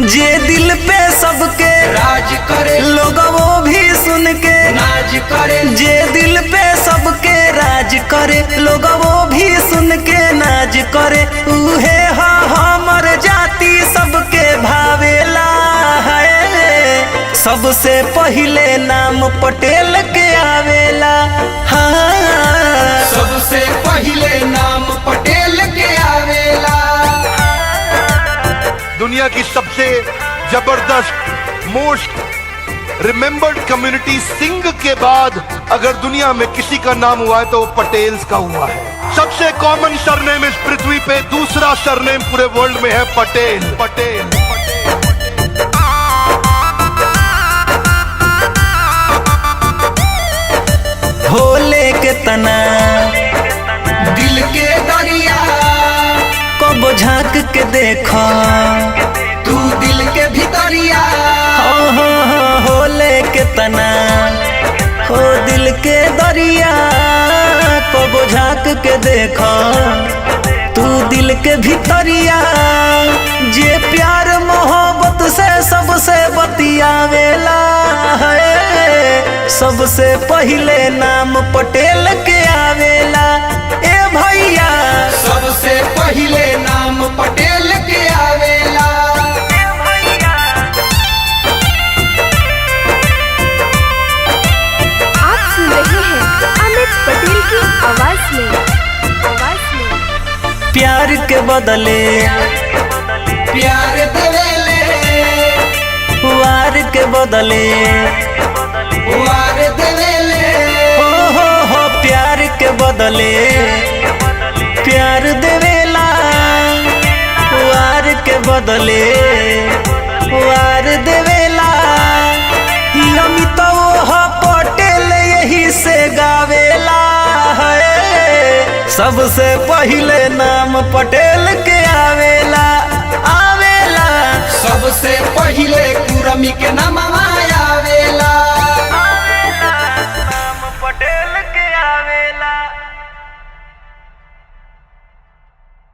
जे दिल पे सबके राज करे, लोग वो भी सुन के नाज करे। जे दिल पे सबके राज करे, लोग वो भी सुन के नाज करे। उहे हा हमर जाति सबके भावेला है, सबसे पहिले नाम पटेल के आवेला। हाँ, सबसे पहिले नाम पटेल के आवेला। दुनिया की सबसे जबरदस्त मोस्ट रिमेम्बर्ड कम्युनिटी सिंह के बाद अगर दुनिया में किसी का नाम हुआ है तो वो पटेल्स का हुआ है। सबसे कॉमन सरनेम इस पृथ्वी पे, दूसरा सरनेम पूरे वर्ल्ड में है पटेल। पटेल भोले के तना दिल के दरिया को झांक के देखो, तू दिल के भितरिया। होले के तना हो दिल के दरिया को झांक के देखो, तू दिल के भितरिया। जे प्यार मोहब्बत से सबसे बतियावेला है, सबसे पहिले नाम पटेल के आवेला। ए भैया, सबसे पहिले नाम पटेल के आवेला। आप सुन रहे हैं अमित पटेल की आवाज में। प्यार के बदले प्यार देवेले, वार के बदले वार देवेले। हो प्यार के बदले प्यार देवेला, वार के बदले वार देवेला। अमित वो पटेल यही से गावेला है, सबसे पहिले नाम पटेल के आवेला। आवेला सबसे पहिले कुरमी के नाम